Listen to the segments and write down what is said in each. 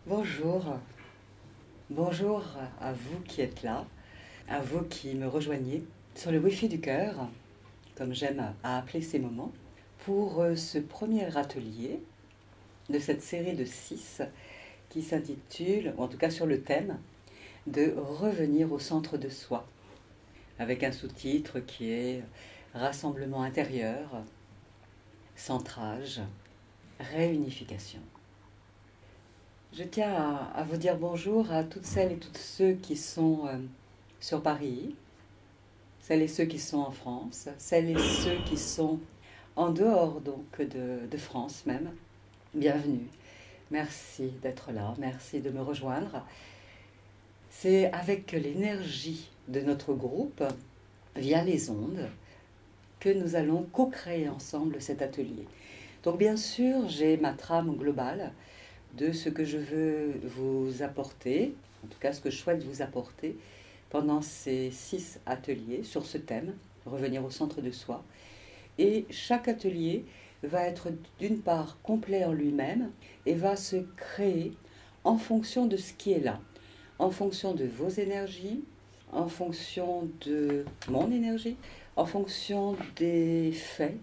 Bonjour, bonjour à vous qui êtes là, à vous qui me rejoignez sur le Wi-Fi du cœur, comme j'aime à appeler ces moments, pour ce premier atelier de cette série de 6 qui s'intitule, ou en tout cas sur le thème, de revenir au centre de soi, avec un sous-titre qui est Rassemblement intérieur, centrage, réunification. Je tiens à vous dire bonjour à toutes celles et tous ceux qui sont sur Paris, celles et ceux qui sont en France, celles et ceux qui sont en dehors donc de France même. Bienvenue. Merci d'être là, merci de me rejoindre. C'est avec l'énergie de notre groupe, via les ondes, que nous allons co-créer ensemble cet atelier. Donc bien sûr, j'ai ma trame globale de ce que je veux vous apporter, en tout cas ce que je souhaite vous apporter pendant ces 6 ateliers sur ce thème, revenir au centre de soi. Et chaque atelier va être d'une part complet en lui-même et va se créer en fonction de ce qui est là, en fonction de vos énergies, en fonction de mon énergie, en fonction des faits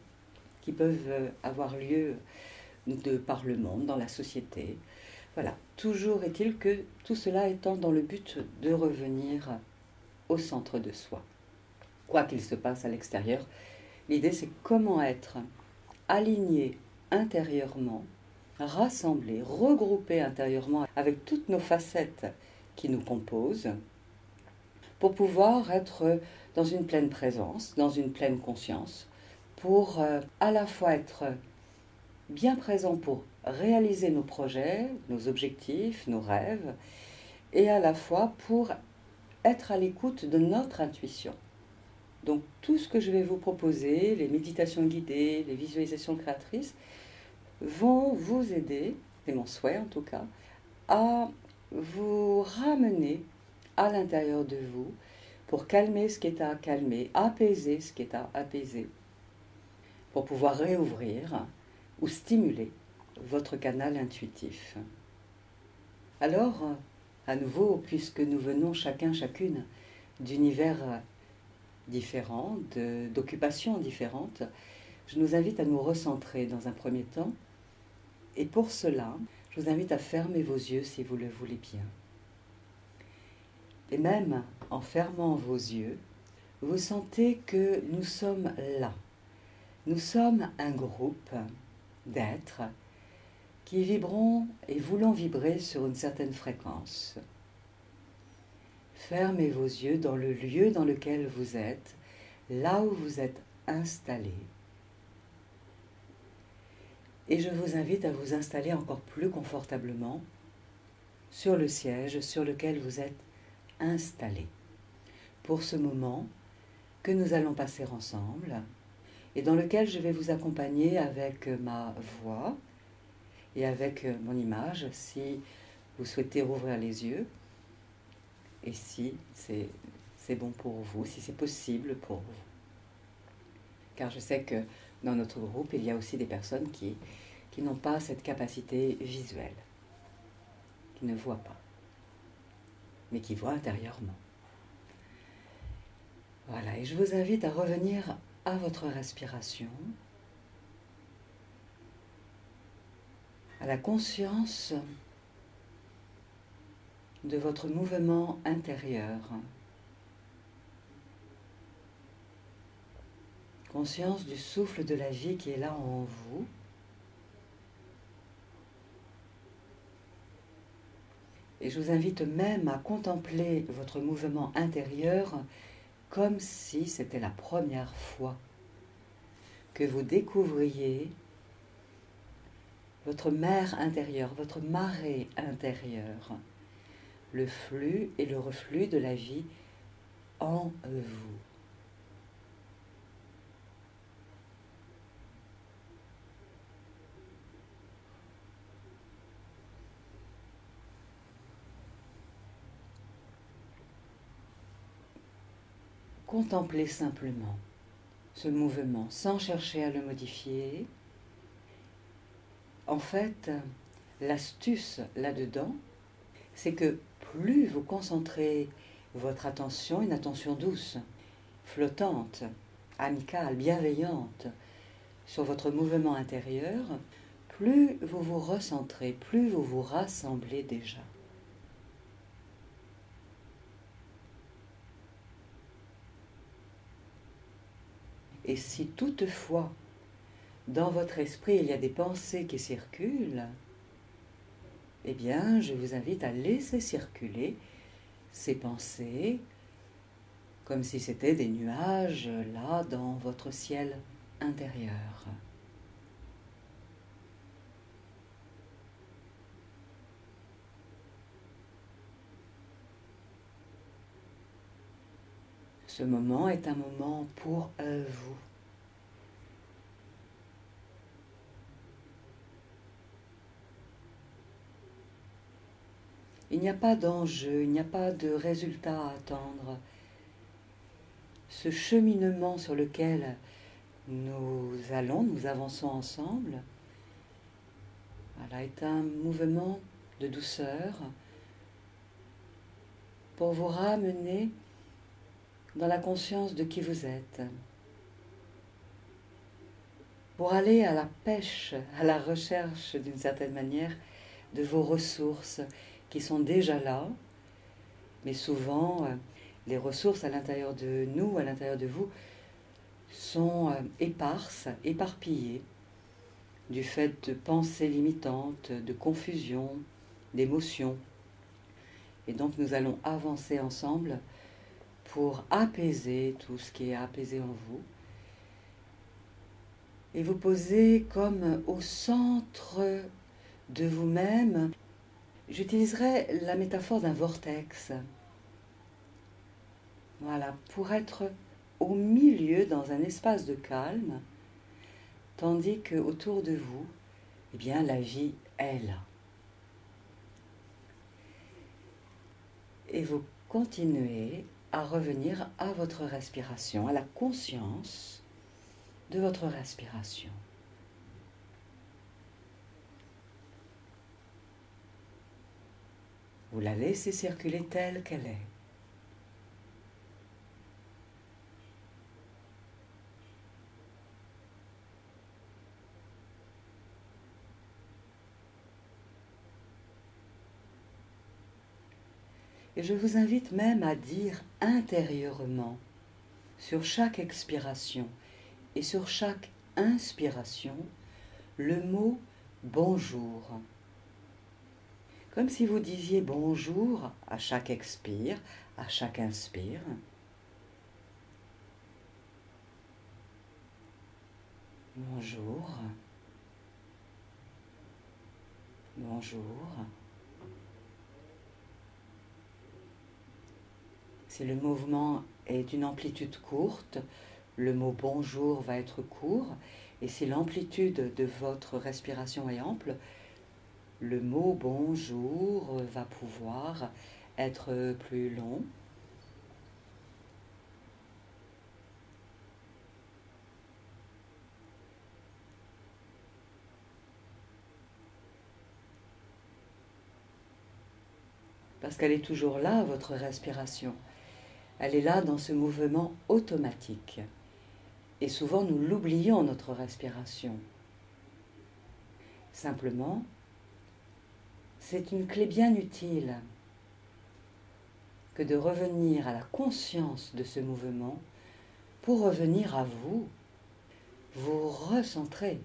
qui peuvent avoir lieu par le monde, dans la société. Voilà, toujours est-il que tout cela étant dans le but de revenir au centre de soi. Quoi qu'il se passe à l'extérieur, l'idée c'est comment être aligné intérieurement, rassemblé, regroupé intérieurement avec toutes nos facettes qui nous composent, pour pouvoir être dans une pleine présence, dans une pleine conscience, pour à la fois être bien présent pour réaliser nos projets, nos objectifs, nos rêves, et à la fois pour être à l'écoute de notre intuition. Donc tout ce que je vais vous proposer, les méditations guidées, les visualisations créatrices, vont vous aider, c'est mon souhait en tout cas, à vous ramener à l'intérieur de vous pour calmer ce qui est à calmer, apaiser ce qui est à apaiser, pour pouvoir réouvrir ou stimuler votre canal intuitif. Alors, à nouveau, puisque nous venons chacune d'univers différents, d'occupations différentes, je nous invite à nous recentrer dans un premier temps. Et pour cela, je vous invite à fermer vos yeux si vous le voulez bien. Et même en fermant vos yeux, vous sentez que nous sommes là. Nous sommes un groupe d'êtres qui vibrons et voulons vibrer sur une certaine fréquence. Fermez vos yeux dans le lieu dans lequel vous êtes, là où vous êtes installé. Et je vous invite à vous installer encore plus confortablement sur le siège sur lequel vous êtes installé. Pour ce moment que nous allons passer ensemble et dans lequel je vais vous accompagner avec ma voix et avec mon image si vous souhaitez rouvrir les yeux et si c'est bon pour vous, si c'est possible pour vous. Car je sais que dans notre groupe, il y a aussi des personnes qui n'ont pas cette capacité visuelle, qui ne voient pas, mais qui voient intérieurement. Voilà, et je vous invite à revenir à votre respiration, à la conscience de votre mouvement intérieur. Conscience du souffle de la vie qui est là en vous. Et je vous invite même à contempler votre mouvement intérieur comme si c'était la première fois que vous découvriez votre mer intérieure, votre marée intérieure, le flux et le reflux de la vie en vous. Contemplez simplement ce mouvement sans chercher à le modifier. En fait, l'astuce là-dedans, c'est que plus vous concentrez votre attention, une attention douce, flottante, amicale, bienveillante, sur votre mouvement intérieur, plus vous vous recentrez, plus vous vous rassemblez déjà. Et si toutefois, dans votre esprit, il y a des pensées qui circulent, eh bien, je vous invite à laisser circuler ces pensées comme si c'était des nuages là dans votre ciel intérieur. Ce moment est un moment pour vous. Il n'y a pas d'enjeu, il n'y a pas de résultat à attendre. Ce cheminement sur lequel nous avançons ensemble, voilà, est un mouvement de douceur pour vous ramener dans la conscience de qui vous êtes, pour aller à la pêche, à la recherche d'une certaine manière de vos ressources qui sont déjà là, mais souvent les ressources à l'intérieur de nous, à l'intérieur de vous, sont éparses, éparpillées, du fait de pensées limitantes, de confusion, d'émotions. Et donc nous allons avancer ensemble pour apaiser tout ce qui est apaisé en vous et vous poser comme au centre de vous-même. J'utiliserai la métaphore d'un vortex. Voilà, pour être au milieu dans un espace de calme, tandis que autour de vous, eh bien, la vie est là. Et vous continuez à revenir à votre respiration, à la conscience de votre respiration. Vous la laissez circuler telle qu'elle est. Et je vous invite même à dire intérieurement, sur chaque expiration et sur chaque inspiration, le mot bonjour. Comme si vous disiez bonjour à chaque expire, à chaque inspire. Bonjour. Bonjour. Si le mouvement est d'une amplitude courte, le mot bonjour va être court. Et si l'amplitude de votre respiration est ample, le mot bonjour va pouvoir être plus long. Parce qu'elle est toujours là, votre respiration. Elle est là dans ce mouvement automatique. Et souvent, nous l'oublions, notre respiration. Simplement, c'est une clé bien utile que de revenir à la conscience de ce mouvement pour revenir à vous, vous recentrer.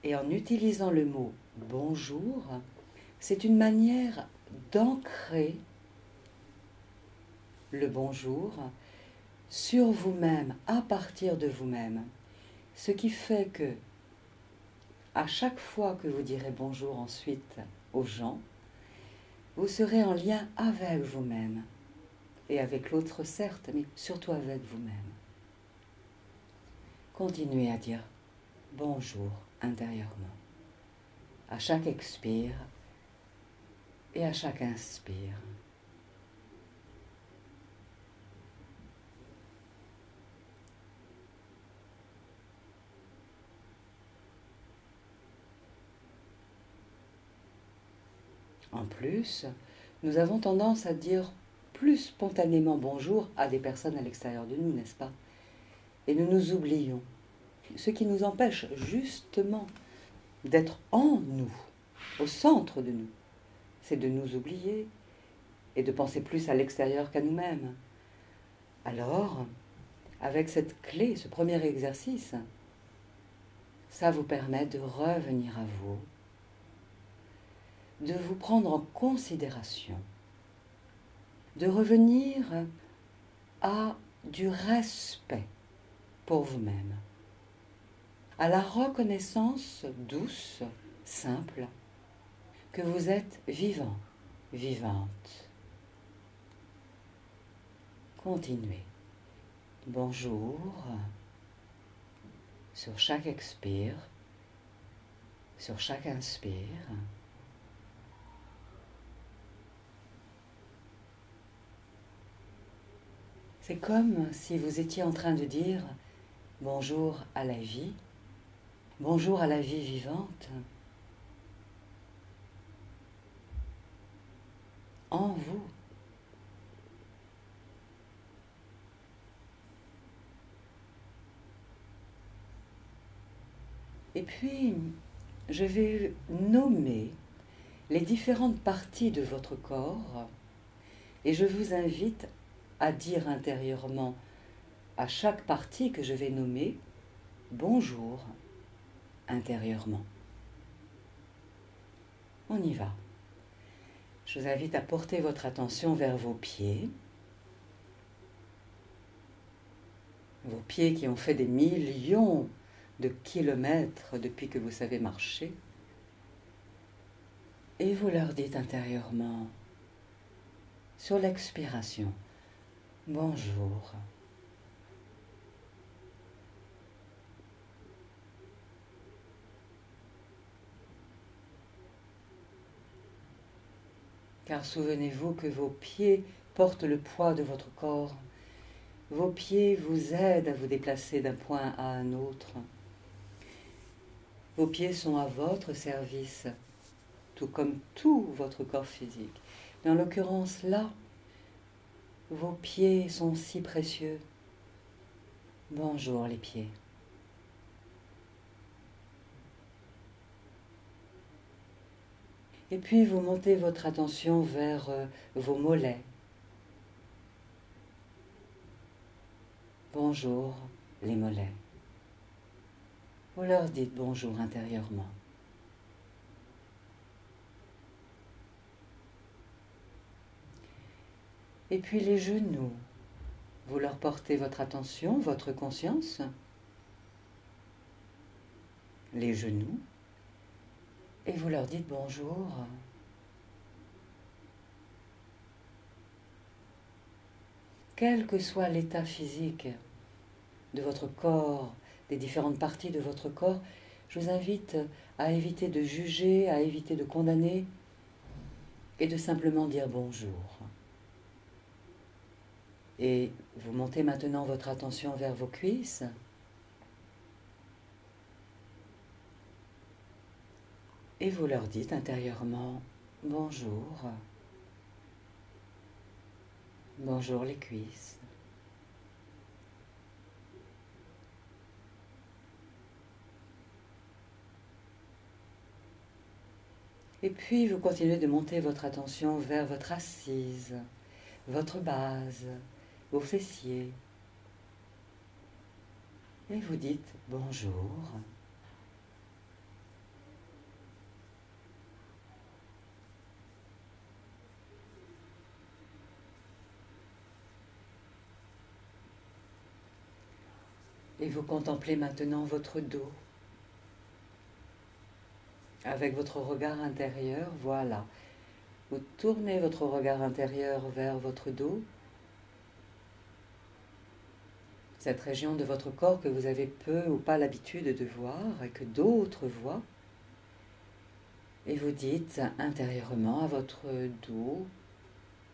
Et en utilisant le mot bonjour, c'est une manière d'ancrer le bonjour sur vous-même, à partir de vous-même. Ce qui fait que, à chaque fois que vous direz bonjour ensuite aux gens, vous serez en lien avec vous-même. Et avec l'autre certes, mais surtout avec vous-même. Continuez à dire bonjour intérieurement, à chaque expire et à chaque inspire. En plus, nous avons tendance à dire plus spontanément bonjour à des personnes à l'extérieur de nous, n'est-ce pas? Et nous nous oublions, ce qui nous empêche justement d'être en nous, au centre de nous. C'est de nous oublier et de penser plus à l'extérieur qu'à nous-mêmes. Alors, avec cette clé, ce premier exercice, ça vous permet de revenir à vous, de vous prendre en considération, de revenir à du respect pour vous-même, à la reconnaissance douce, simple, que vous êtes vivant, vivante. Continuez. Bonjour. Sur chaque expire, sur chaque inspire. C'est comme si vous étiez en train de dire bonjour à la vie vivante, en vous. Et puis, je vais nommer les différentes parties de votre corps et je vous invite à dire intérieurement à chaque partie que je vais nommer bonjour intérieurement. On y va. Je vous invite à porter votre attention vers vos pieds qui ont fait des millions de kilomètres depuis que vous savez marcher, et vous leur dites intérieurement, sur l'expiration, bonjour. Car souvenez-vous que vos pieds portent le poids de votre corps. Vos pieds vous aident à vous déplacer d'un point à un autre. Vos pieds sont à votre service, tout comme tout votre corps physique. Mais en l'occurrence, là, vos pieds sont si précieux. Bonjour les pieds. Et puis vous montez votre attention vers vos mollets. Bonjour les mollets. Vous leur dites bonjour intérieurement. Et puis les genoux, vous leur portez votre attention, votre conscience. Les genoux. Et vous leur dites bonjour. Quel que soit l'état physique de votre corps, des différentes parties de votre corps, je vous invite à éviter de juger, à éviter de condamner et de simplement dire bonjour. Et vous montez maintenant votre attention vers vos cuisses. Et vous leur dites intérieurement bonjour. Bonjour les cuisses. Et puis vous continuez de monter votre attention vers votre assise, votre base, vos fessiers. Et vous dites bonjour. Et vous contemplez maintenant votre dos. Avec votre regard intérieur, voilà. Vous tournez votre regard intérieur vers votre dos. Cette région de votre corps que vous avez peu ou pas l'habitude de voir et que d'autres voient. Et vous dites intérieurement à votre dos,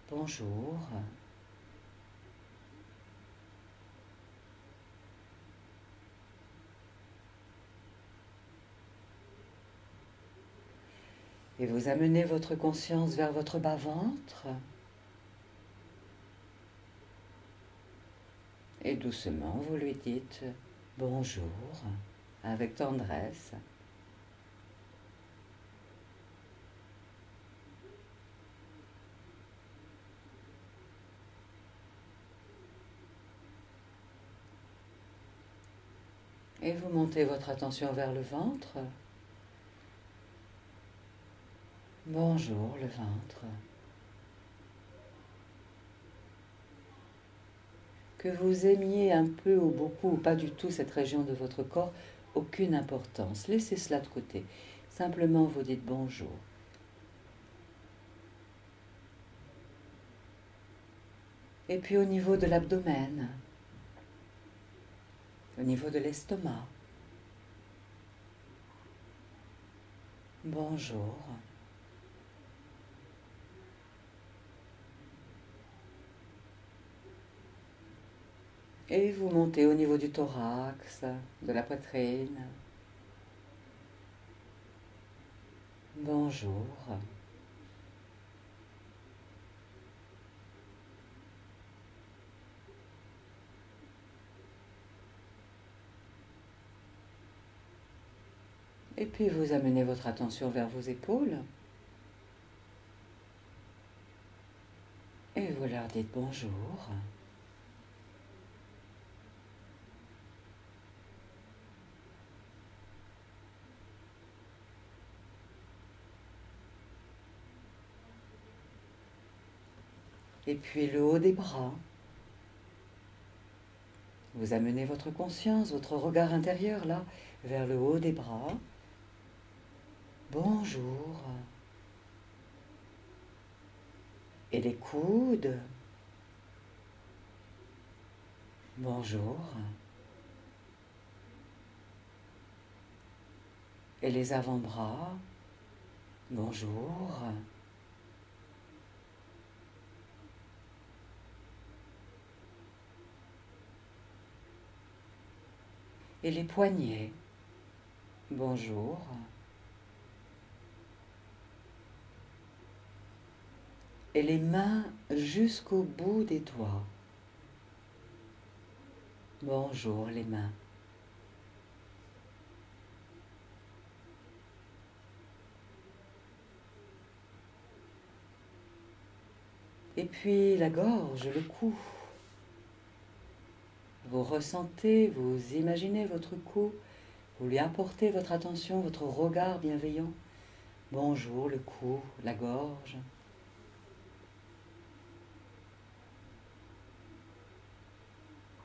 bonjour. Et vous amenez votre conscience vers votre bas-ventre. Et doucement, vous lui dites bonjour avec tendresse. Et vous montez votre attention vers le ventre. Bonjour le ventre. Que vous aimiez un peu ou beaucoup ou pas du tout cette région de votre corps, aucune importance. Laissez cela de côté. Simplement vous dites bonjour. Et puis au niveau de l'abdomen, au niveau de l'estomac, bonjour. Et vous montez au niveau du thorax, de la poitrine. Bonjour. Et puis vous amenez votre attention vers vos épaules. Et vous leur dites bonjour. Et puis le haut des bras. Vous amenez votre conscience, votre regard intérieur là, vers le haut des bras. Bonjour. Et les coudes. Bonjour. Et les avant-bras. Bonjour. Et les poignets. Bonjour. Et les mains jusqu'au bout des doigts. Bonjour les mains. Et puis la gorge, le cou. Vous ressentez, vous imaginez votre cou, vous lui apportez votre attention, votre regard bienveillant. Bonjour le cou, la gorge.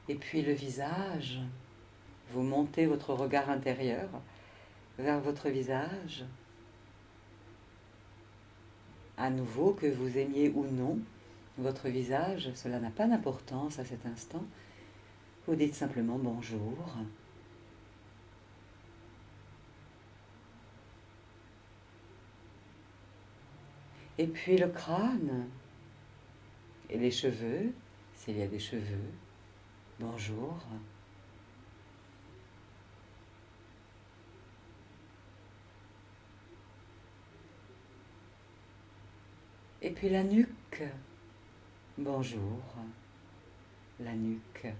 Et puis le visage, vous montez votre regard intérieur vers votre visage. À nouveau, que vous aimiez ou non votre visage, cela n'a pas d'importance à cet instant. Vous dites simplement bonjour. Et puis le crâne et les cheveux, s'il y a des cheveux, bonjour. Et puis la nuque, bonjour, la nuque.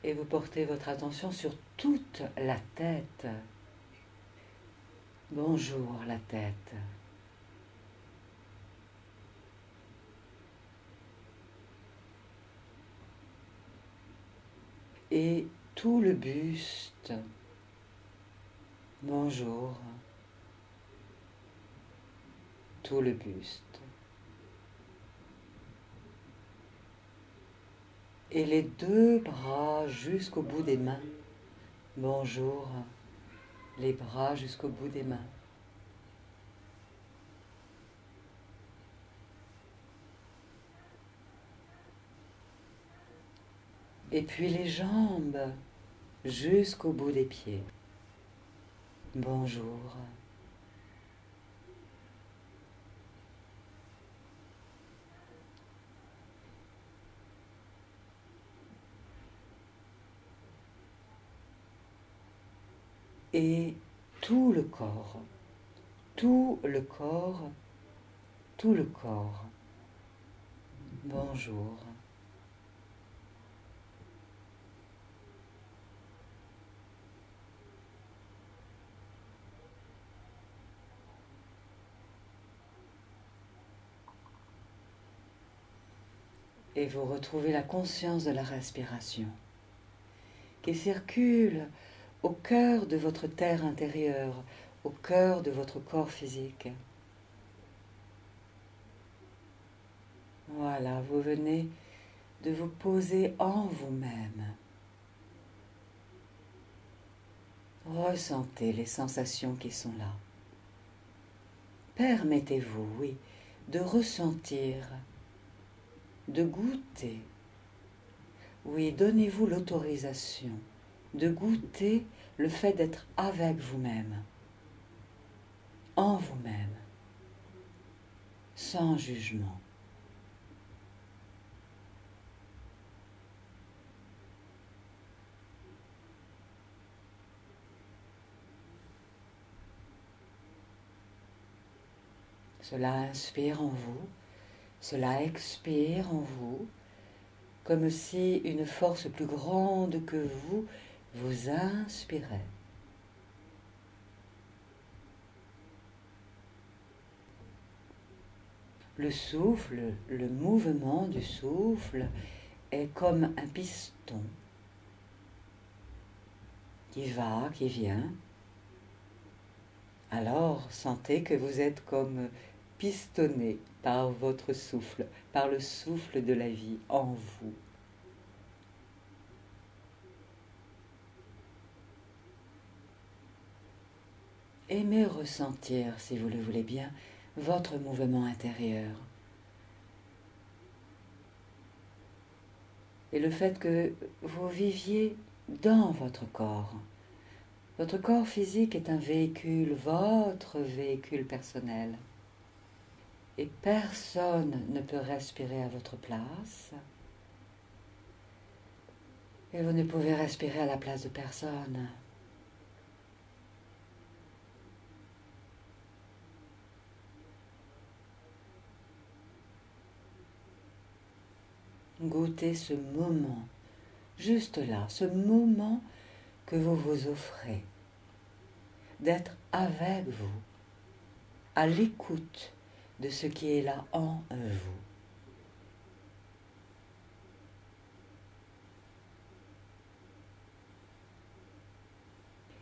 Et vous portez votre attention sur toute la tête. Bonjour la tête. Et tout le buste. Bonjour. Tout le buste. Et les deux bras jusqu'au bout des mains. Bonjour. Les bras jusqu'au bout des mains. Et puis les jambes jusqu'au bout des pieds. Bonjour. et tout le corps, tout le corps, tout le corps. Bonjour. Et vous retrouvez la conscience de la respiration qui circule au cœur de votre terre intérieure, au cœur de votre corps physique. Voilà, vous venez de vous poser en vous-même. Ressentez les sensations qui sont là. Permettez-vous, oui, de ressentir, de goûter. Oui, donnez-vous l'autorisation de goûter le fait d'être avec vous-même, en vous-même, sans jugement. Cela inspire en vous, cela expire en vous, comme si une force plus grande que vous vous inspirait. Le souffle, le mouvement du souffle est comme un piston qui va, qui vient. Alors sentez que vous êtes comme pistonné par votre souffle, par le souffle de la vie en vous. Aimez ressentir, si vous le voulez bien, votre mouvement intérieur. Et le fait que vous viviez dans votre corps. Votre corps physique est un véhicule, votre véhicule personnel. Et personne ne peut respirer à votre place. Et vous ne pouvez respirer à la place de personne. Goûtez ce moment, juste là, ce moment que vous vous offrez, d'être avec vous, à l'écoute de ce qui est là en vous.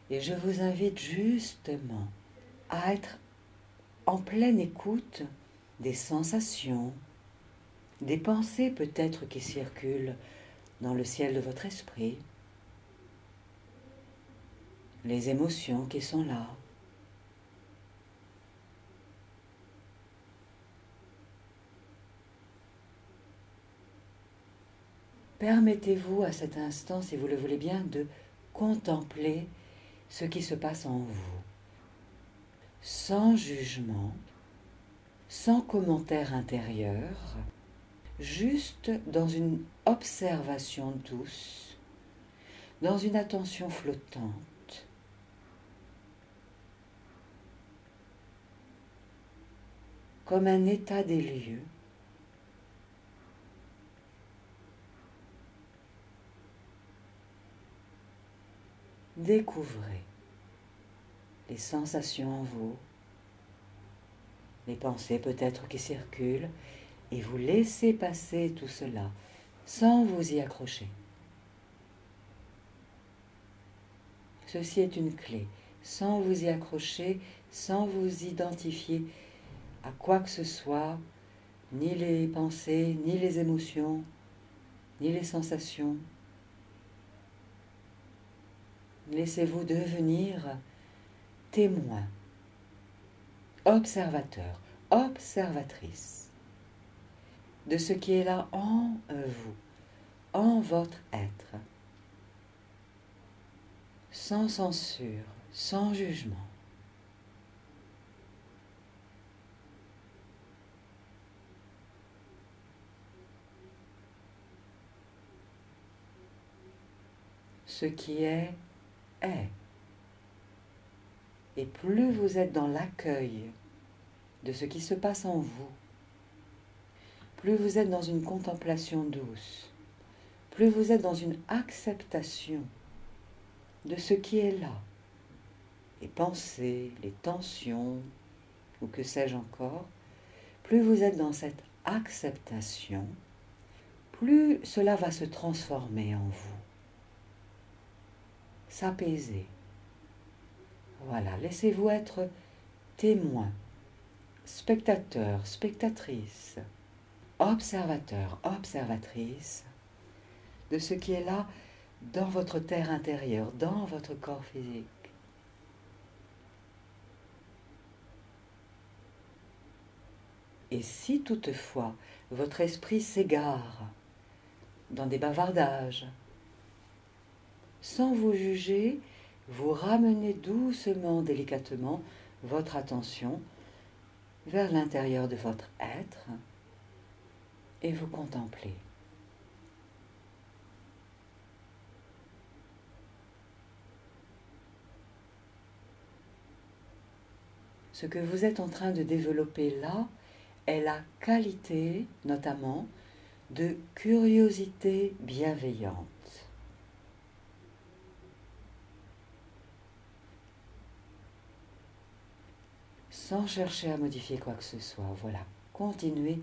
Et je vous invite justement à être en pleine écoute des sensations, des pensées peut-être qui circulent dans le ciel de votre esprit, les émotions qui sont là. Permettez-vous à cet instant, si vous le voulez bien, de contempler ce qui se passe en vous, sans jugement, sans commentaire intérieur, juste dans une observation douce, dans une attention flottante. Comme un état des lieux. Découvrez les sensations en vous, les pensées peut-être qui circulent, et vous laissez passer tout cela sans vous y accrocher. Ceci est une clé, sans vous y accrocher, sans vous identifier à quoi que ce soit, ni les pensées, ni les émotions, ni les sensations. Laissez-vous devenir témoin, observateur, observatrice de ce qui est là en vous, en votre être, sans censure, sans jugement. Ce qui est, est. Et plus vous êtes dans l'accueil de ce qui se passe en vous, plus vous êtes dans une contemplation douce, plus vous êtes dans une acceptation de ce qui est là, les pensées, les tensions, ou que sais-je encore, plus vous êtes dans cette acceptation, plus cela va se transformer en vous, s'apaiser. Voilà, laissez-vous être témoin, spectateur, spectatrice, observateur, observatrice de ce qui est là dans votre terre intérieure, dans votre corps physique. Et si toutefois votre esprit s'égare dans des bavardages, sans vous juger, vous ramenez doucement, délicatement votre attention vers l'intérieur de votre être et vous contemplez. Ce que vous êtes en train de développer là est la qualité, notamment, de curiosité bienveillante. Sans chercher à modifier quoi que ce soit, voilà. Continuez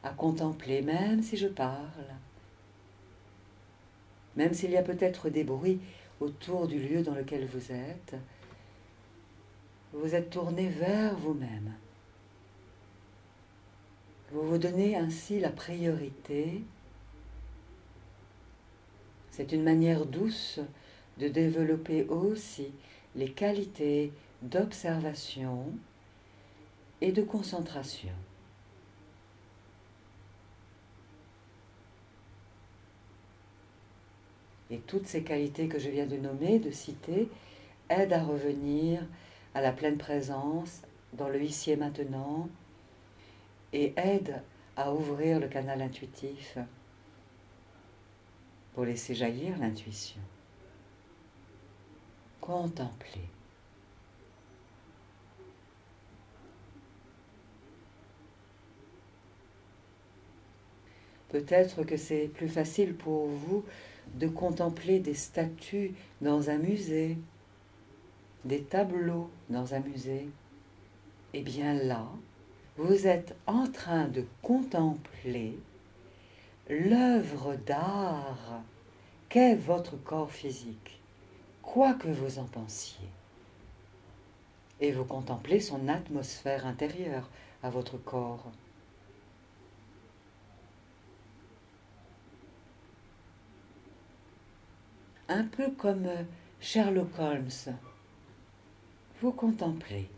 à contempler, même si je parle, même s'il y a peut-être des bruits autour du lieu dans lequel vous êtes tourné vers vous-même. Vous vous donnez ainsi la priorité. C'est une manière douce de développer aussi les qualités d'observation et de concentration. Et toutes ces qualités que je viens de nommer, de citer, aident à revenir à la pleine présence, dans le ici et maintenant, et aident à ouvrir le canal intuitif pour laisser jaillir l'intuition. Contemplez. Peut-être que c'est plus facile pour vous de contempler des statues dans un musée, des tableaux dans un musée. Eh bien là, vous êtes en train de contempler l'œuvre d'art qu'est votre corps physique, quoi que vous en pensiez. Et vous contemplez son atmosphère intérieure à votre corps. Un peu comme Sherlock Holmes, vous contemplez.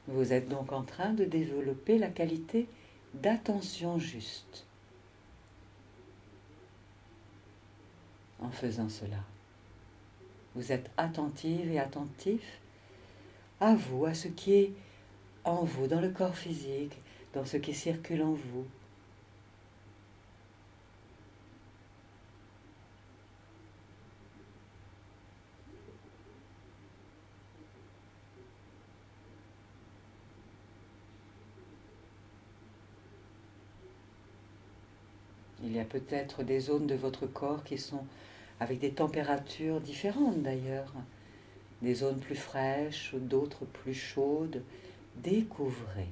Vous êtes donc en train de développer la qualité d'attention juste. En faisant cela, vous êtes attentive et attentif à vous, à ce qui est en vous, dans le corps physique, dans ce qui circule en vous. Il y a peut-être des zones de votre corps qui sont avec des températures différentes d'ailleurs, des zones plus fraîches, d'autres plus chaudes. Découvrez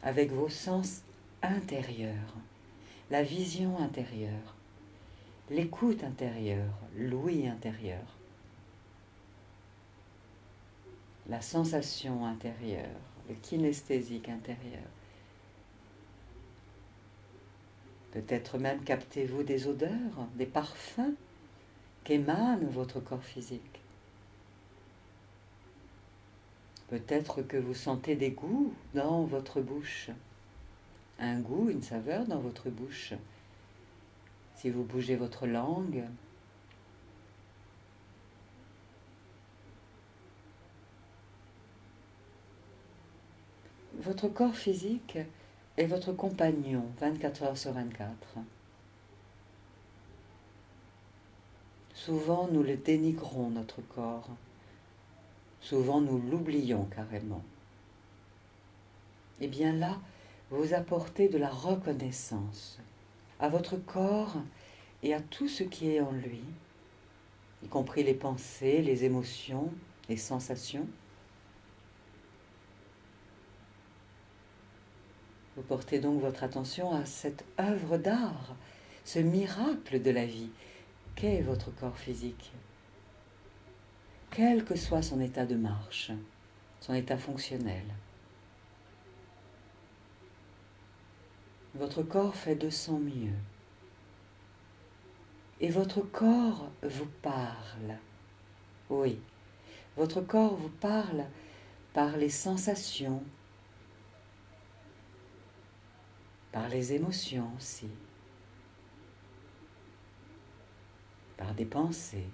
avec vos sens intérieurs, la vision intérieure, l'écoute intérieure, l'ouïe intérieure, la sensation intérieure, le kinesthésique intérieur. Peut-être même captez-vous des odeurs, des parfums qu'émane votre corps physique. Peut-être que vous sentez des goûts dans votre bouche, un goût, une saveur dans votre bouche. Si vous bougez votre langue, votre corps physique est votre compagnon 24 heures sur 24. souvent nous le dénigrons, notre corps. Souvent nous l'oublions carrément. Et bien là, vous apportez de la reconnaissance à votre corps et à tout ce qui est en lui, y compris les pensées, les émotions, les sensations. Vous portez donc votre attention à cette œuvre d'art, ce miracle de la vie qu'est votre corps physique. Quel que soit son état de marche, son état fonctionnel. Votre corps fait de son mieux. Et votre corps vous parle. Oui, votre corps vous parle par les sensations, par les émotions aussi, par des pensées.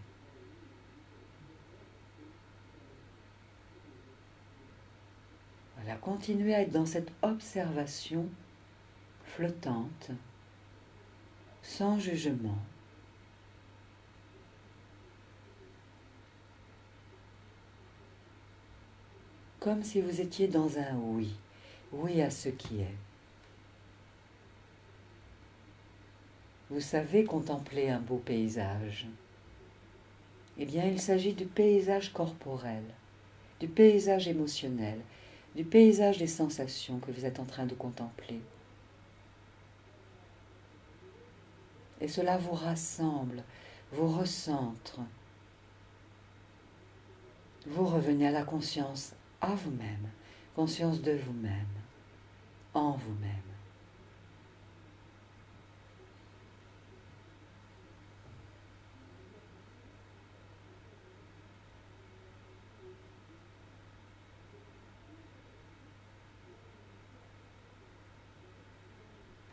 Voilà, continuez à être dans cette observation flottante, sans jugement. Comme si vous étiez dans un oui, oui à ce qui est. Vous savez contempler un beau paysage. Eh bien, il s'agit du paysage corporel, du paysage émotionnel, du paysage des sensations que vous êtes en train de contempler. Et cela vous rassemble, vous recentre. Vous revenez à la conscience à vous-même, conscience de vous-même, en vous-même.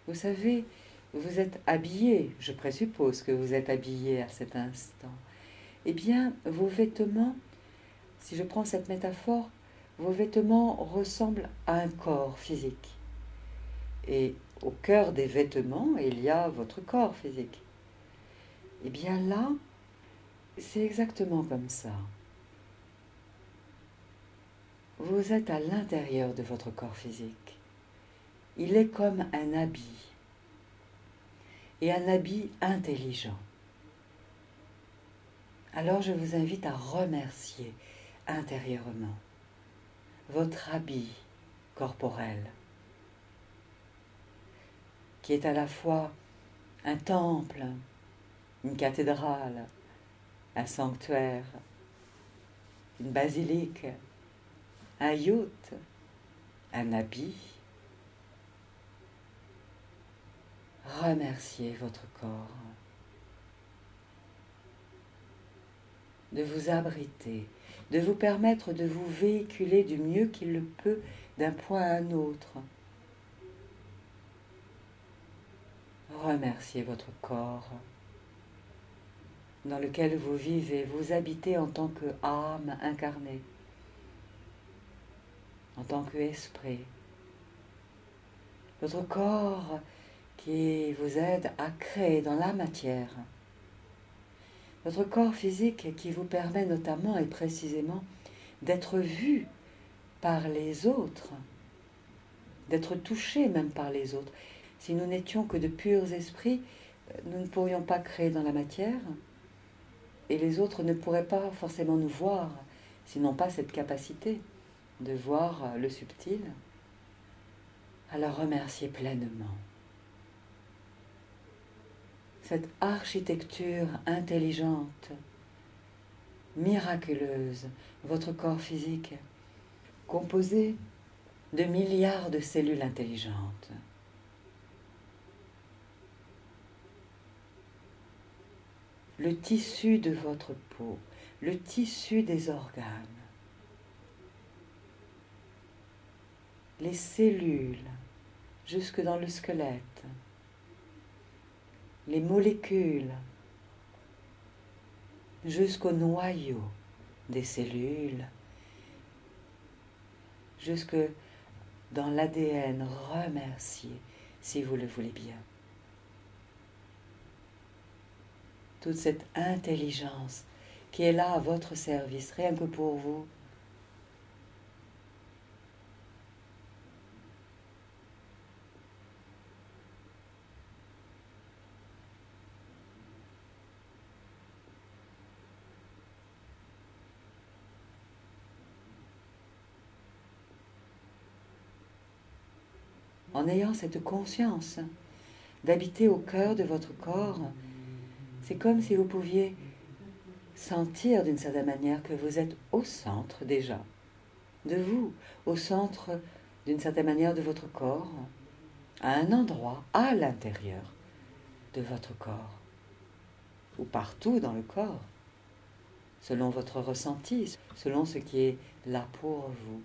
Vous savez, vous êtes habillé, je présuppose que vous êtes habillé à cet instant. Eh bien, vos vêtements, si je prends cette métaphore, vos vêtements ressemblent à un corps physique. Et au cœur des vêtements, il y a votre corps physique. Eh bien là, c'est exactement comme ça. Vous êtes à l'intérieur de votre corps physique. Il est comme un habit, et un habit intelligent. Alors je vous invite à remercier intérieurement votre habit corporel, qui est à la fois un temple, une cathédrale, un sanctuaire, une basilique, un yacht, un habit. Remerciez votre corps de vous abriter, de vous permettre de vous véhiculer du mieux qu'il le peut d'un point à un autre. Remerciez votre corps dans lequel vous vivez, vous habitez en tant qu'âme incarnée, en tant qu'esprit. Votre corps qui vous aide à créer dans la matière. Votre corps physique qui vous permet notamment et précisément d'être vu par les autres, d'être touché même par les autres. Si nous n'étions que de purs esprits, nous ne pourrions pas créer dans la matière et les autres ne pourraient pas forcément nous voir, s'ils n'ont pas cette capacité de voir le subtil. Alors remerciez pleinement cette architecture intelligente, miraculeuse, votre corps physique, composé de milliards de cellules intelligentes. Le tissu de votre peau, le tissu des organes, les cellules jusque dans le squelette, les molécules jusqu'au noyau des cellules, jusque dans l'ADN. Remerciez si vous le voulez bien. toute cette intelligence qui est là à votre service, rien que pour vous. En ayant cette conscience d'habiter au cœur de votre corps, c'est comme si vous pouviez sentir d'une certaine manière que vous êtes au centre déjà de vous, au centre d'une certaine manière de votre corps, à un endroit à l'intérieur de votre corps, ou partout dans le corps, selon votre ressenti, selon ce qui est là pour vous.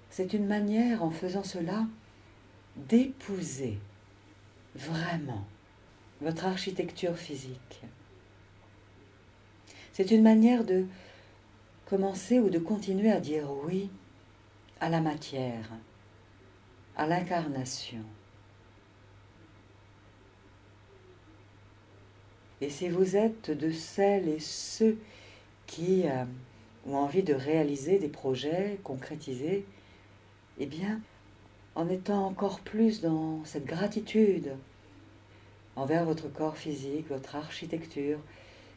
C'est une manière, en faisant cela, d'épouser vraiment votre architecture physique. C'est une manière de commencer ou de continuer à dire oui à la matière, à l'incarnation. Et si vous êtes de celles et ceux qui ont envie de réaliser des projets, concrétiser, eh bien, en étant encore plus dans cette gratitude envers votre corps physique, votre architecture,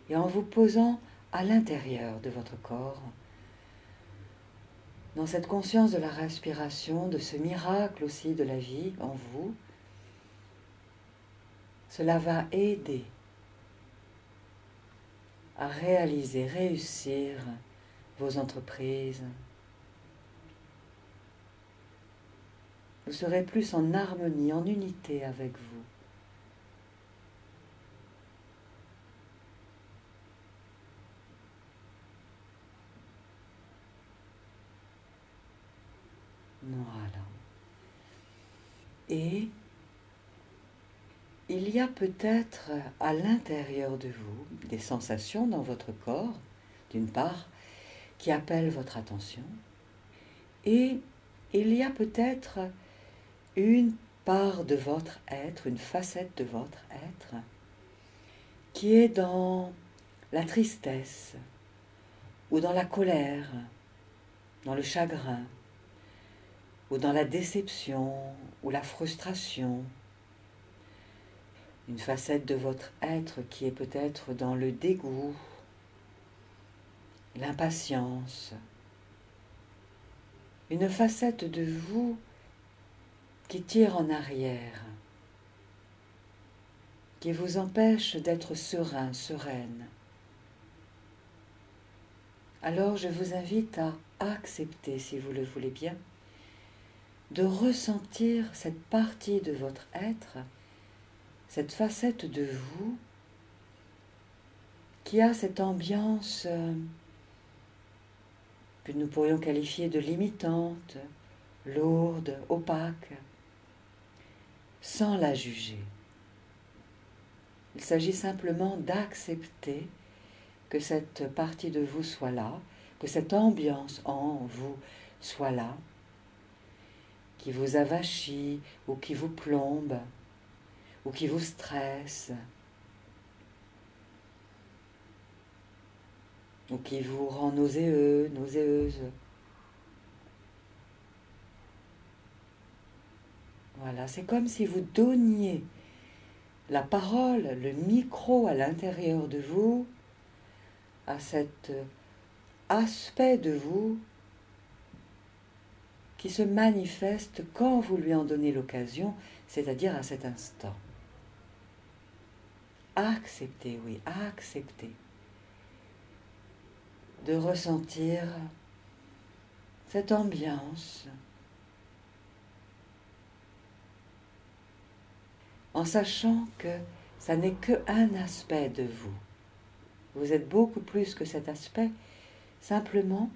et en vous posant à l'intérieur de votre corps, dans cette conscience de la respiration, de ce miracle aussi de la vie en vous, cela va aider à réaliser, réussir vos entreprises. Vous serez plus en harmonie, en unité avec vous. Voilà. Et il y a peut-être à l'intérieur de vous des sensations dans votre corps, d'une part, qui appellent votre attention. Et il y a peut-être une part de votre être, une facette de votre être, qui est dans la tristesse, ou dans la colère, dans le chagrin, ou dans la déception, ou la frustration. Une facette de votre être qui est peut-être dans le dégoût, l'impatience. Une facette de vous qui tire en arrière, qui vous empêche d'être serein, sereine. Alors je vous invite à accepter, si vous le voulez bien, de ressentir cette partie de votre être, cette facette de vous qui a cette ambiance que nous pourrions qualifier de limitante, lourde, opaque, sans la juger. Il s'agit simplement d'accepter que cette partie de vous soit là, que cette ambiance en vous soit là, qui vous avachit ou qui vous plombe ou qui vous stresse ou qui vous rend nauséeux, nauséeuse. Voilà, c'est comme si vous donniez la parole, le micro à l'intérieur de vous, à cet aspect de vous qui se manifeste quand vous lui en donnez l'occasion, c'est-à-dire à cet instant. Acceptez, oui, acceptez de ressentir cette ambiance en sachant que ça n'est qu'un aspect de vous. Vous êtes beaucoup plus que cet aspect, simplement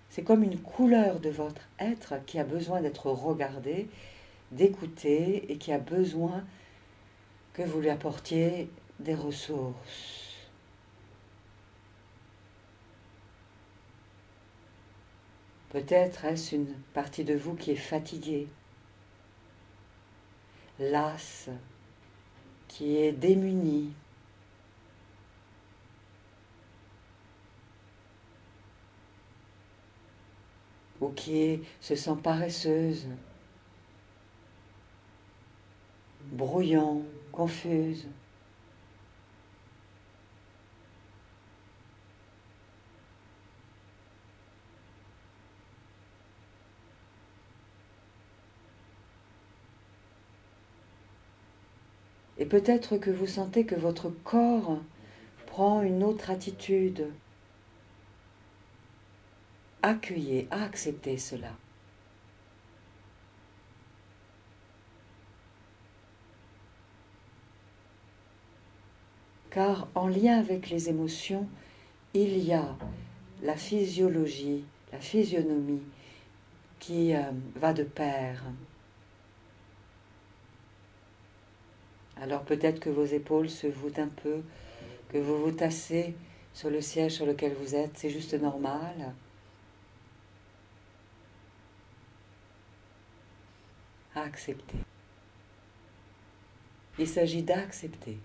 c'est comme une couleur de votre être qui a besoin d'être regardée, d'écouter et qui a besoin que vous lui apportiez des ressources. Peut-être est-ce une partie de vous qui est fatiguée, lasse, qui est démunie, ou qui se sent paresseuse, brouillon, confuse. Et peut-être que vous sentez que votre corps prend une autre attitude. Accueillez, acceptez cela. Car en lien avec les émotions, il y a la physiologie, la physionomie qui va de pair. Alors peut-être que vos épaules se voûtent un peu, que vous vous tassez sur le siège sur lequel vous êtes, c'est juste normal. Accepter. Il s'agit d'accepter.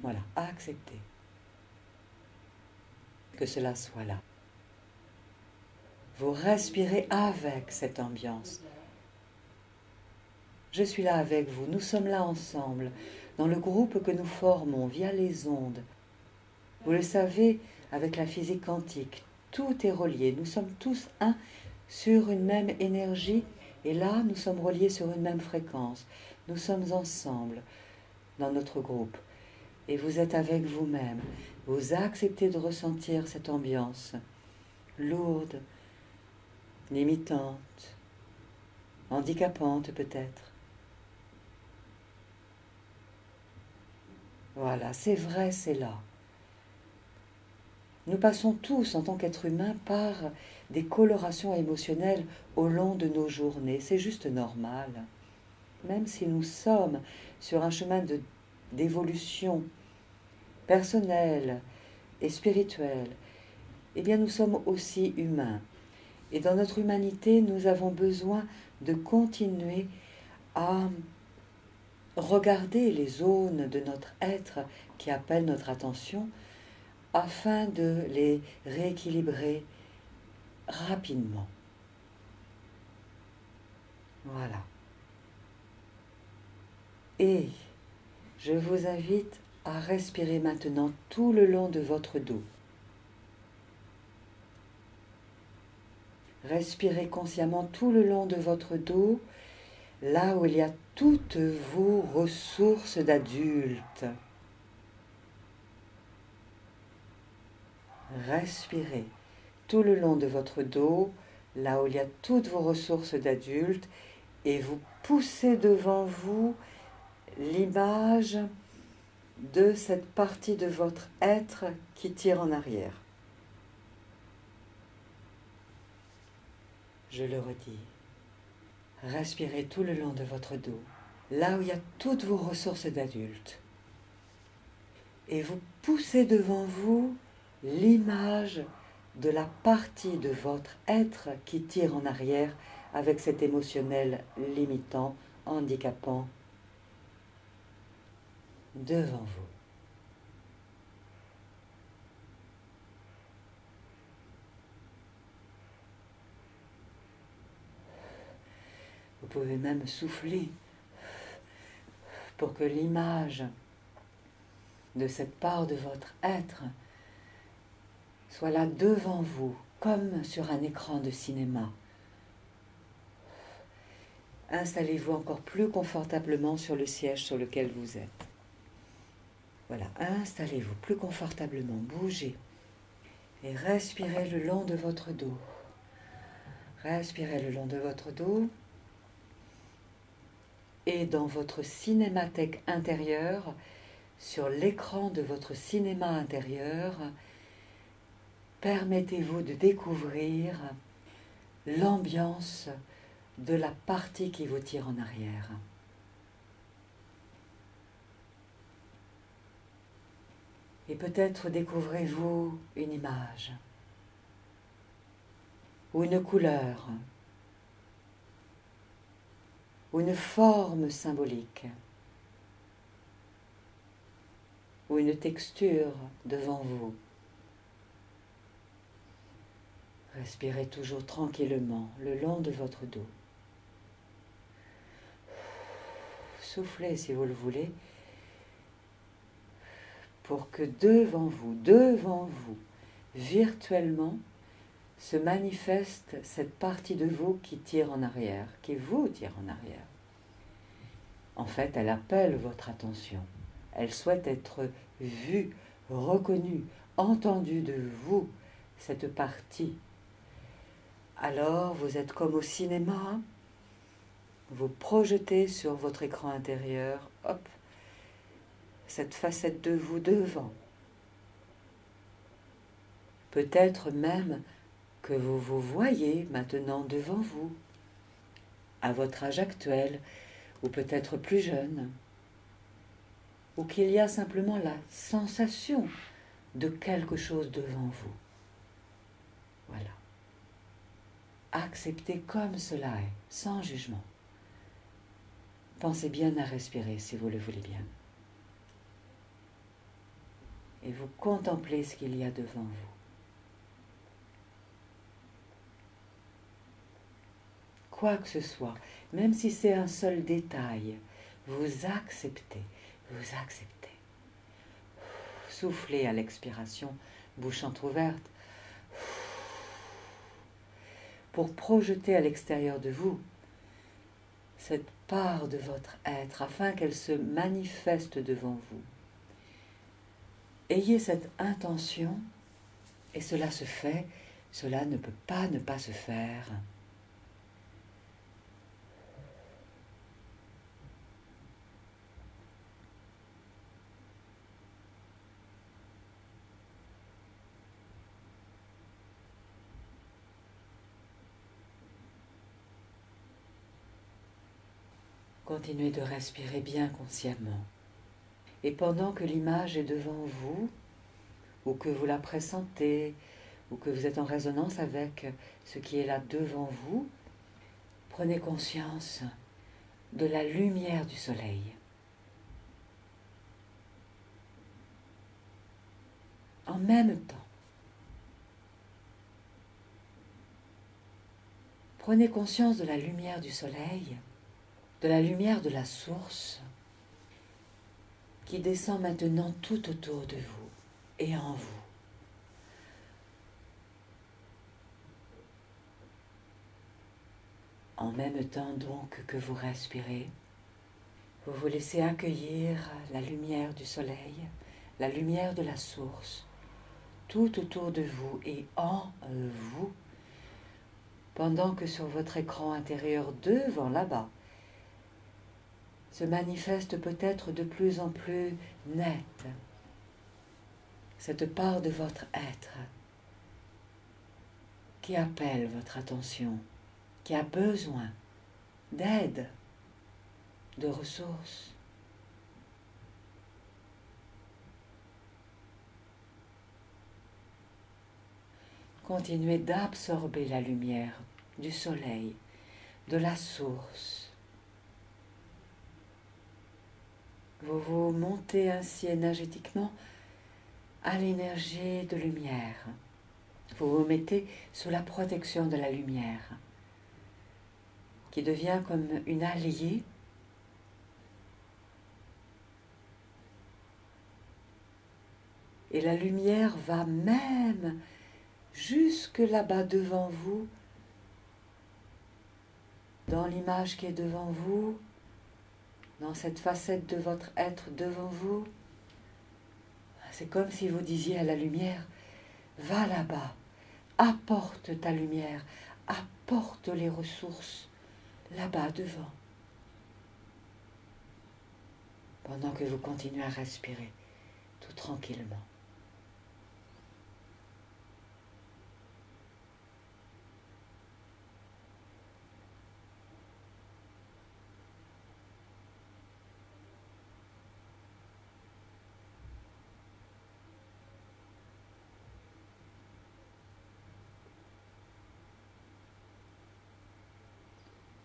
Voilà, accepter que cela soit là. Vous respirez avec cette ambiance. Je suis là avec vous, nous sommes là ensemble, dans le groupe que nous formons via les ondes. Vous le savez, avec la physique quantique, tout est relié. Nous sommes tous un sur une même énergie, et là, nous sommes reliés sur une même fréquence. Nous sommes ensemble dans notre groupe. Et vous êtes avec vous-même. Vous acceptez de ressentir cette ambiance lourde, limitante, handicapante peut-être. Voilà, c'est vrai, c'est là. Nous passons tous, en tant qu'êtres humains, par des colorations émotionnelles au long de nos journées. C'est juste normal. Même si nous sommes sur un chemin d'évolution personnelle et spirituelle, eh bien nous sommes aussi humains. Et dans notre humanité, nous avons besoin de continuer à regarder les zones de notre être qui appellent notre attention afin de les rééquilibrer rapidement. Voilà. Et je vous invite à respirer maintenant tout le long de votre dos. Respirez consciemment tout le long de votre dos, là où il y a toutes vos ressources d'adulte. Respirez tout le long de votre dos, là où il y a toutes vos ressources d'adulte, et vous poussez devant vous l'image de cette partie de votre être qui tire en arrière. Je le redis. Respirez tout le long de votre dos, là où il y a toutes vos ressources d'adulte. Et vous poussez devant vous l'image de la partie de votre être qui tire en arrière avec cet émotionnel limitant, handicapant, devant vous. Vous pouvez même souffler pour que l'image de cette part de votre être soit là devant vous, comme sur un écran de cinéma. Installez-vous encore plus confortablement sur le siège sur lequel vous êtes. Voilà, installez-vous plus confortablement, bougez et respirez le long de votre dos. Respirez le long de votre dos et dans votre cinémathèque intérieure, sur l'écran de votre cinéma intérieur, permettez-vous de découvrir l'ambiance de la partie qui vous tire en arrière. Et peut-être découvrez-vous une image ou une couleur ou une forme symbolique ou une texture devant vous. Respirez toujours tranquillement le long de votre dos. Soufflez si vous le voulez, pour que devant vous, virtuellement, se manifeste cette partie de vous qui tire en arrière, qui vous tire en arrière. En fait, elle appelle votre attention. Elle souhaite être vue, reconnue, entendue de vous, cette partie. Alors, vous êtes comme au cinéma, vous projetez sur votre écran intérieur, hop, cette facette de vous devant. Peut-être même que vous vous voyez maintenant devant vous, à votre âge actuel, ou peut-être plus jeune, ou qu'il y a simplement la sensation de quelque chose devant vous. Voilà. Acceptez comme cela est, sans jugement. Pensez bien à respirer si vous le voulez bien. Et vous contemplez ce qu'il y a devant vous. Quoi que ce soit, même si c'est un seul détail, vous acceptez, vous acceptez. Soufflez à l'expiration, bouche entrouverte, pour projeter à l'extérieur de vous cette part de votre être, afin qu'elle se manifeste devant vous. Ayez cette intention, et cela se fait, cela ne peut pas ne pas se faire. Continuez de respirer bien consciemment. Et pendant que l'image est devant vous, ou que vous la pressentez, ou que vous êtes en résonance avec ce qui est là devant vous, prenez conscience de la lumière du soleil. En même temps, prenez conscience de la lumière du soleil, de la lumière de la source, qui descend maintenant tout autour de vous et en vous. En même temps donc que vous respirez, vous vous laissez accueillir la lumière du soleil, la lumière de la source, tout autour de vous et en vous, pendant que sur votre écran intérieur devant là-bas, se manifeste peut-être de plus en plus nette cette part de votre être qui appelle votre attention, qui a besoin d'aide, de ressources. Continuez d'absorber la lumière du soleil, de la source. Vous vous montez ainsi énergétiquement à l'énergie de lumière. Vous vous mettez sous la protection de la lumière, qui devient comme une alliée et la lumière va même jusque là-bas devant vous, dans l'image qui est devant vous, dans cette facette de votre être devant vous. C'est comme si vous disiez à la lumière, va là-bas, apporte ta lumière, apporte les ressources là-bas devant. Pendant que vous continuez à respirer tout tranquillement.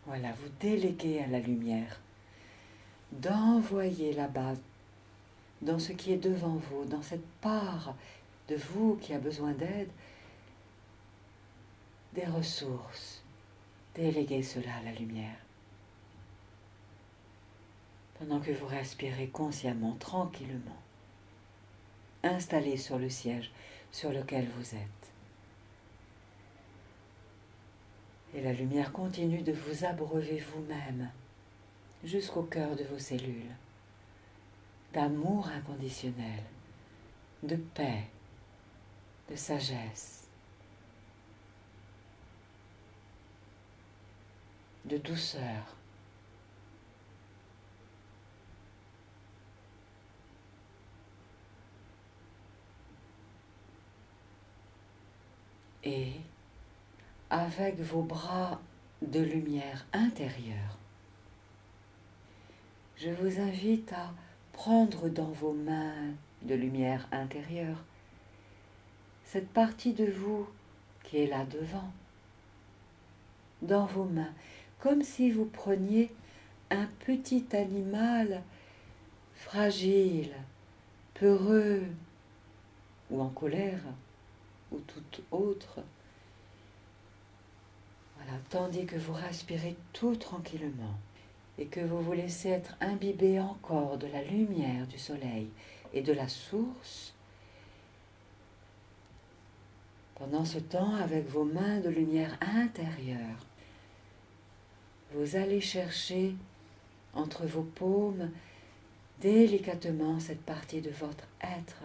Voilà, vous déléguez à la lumière d'envoyer là-bas, dans ce qui est devant vous, dans cette part de vous qui a besoin d'aide, des ressources. Déléguez cela à la lumière. Pendant que vous respirez consciemment, tranquillement, installé sur le siège sur lequel vous êtes. Et la lumière continue de vous abreuver vous-même jusqu'au cœur de vos cellules, d'amour inconditionnel, de paix, de sagesse, de douceur. Et avec vos bras de lumière intérieure, je vous invite à prendre dans vos mains de lumière intérieure cette partie de vous qui est là devant, dans vos mains, comme si vous preniez un petit animal fragile, peureux ou en colère ou tout autre. Voilà, tandis que vous respirez tout tranquillement et que vous vous laissez être imbibé encore de la lumière du soleil et de la source. Pendant ce temps, avec vos mains de lumière intérieure, vous allez chercher entre vos paumes délicatement cette partie de votre être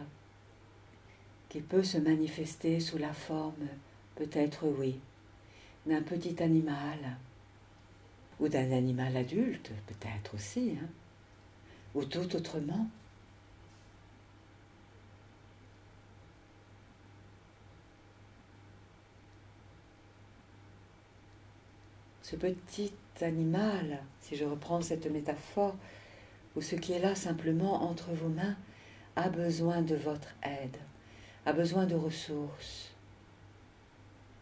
qui peut se manifester sous la forme, peut-être oui, d'un petit animal, ou d'un animal adulte, peut-être aussi, hein, ou tout autrement. Ce petit animal, si je reprends cette métaphore, ou ce qui est là simplement entre vos mains, a besoin de votre aide, a besoin de ressources.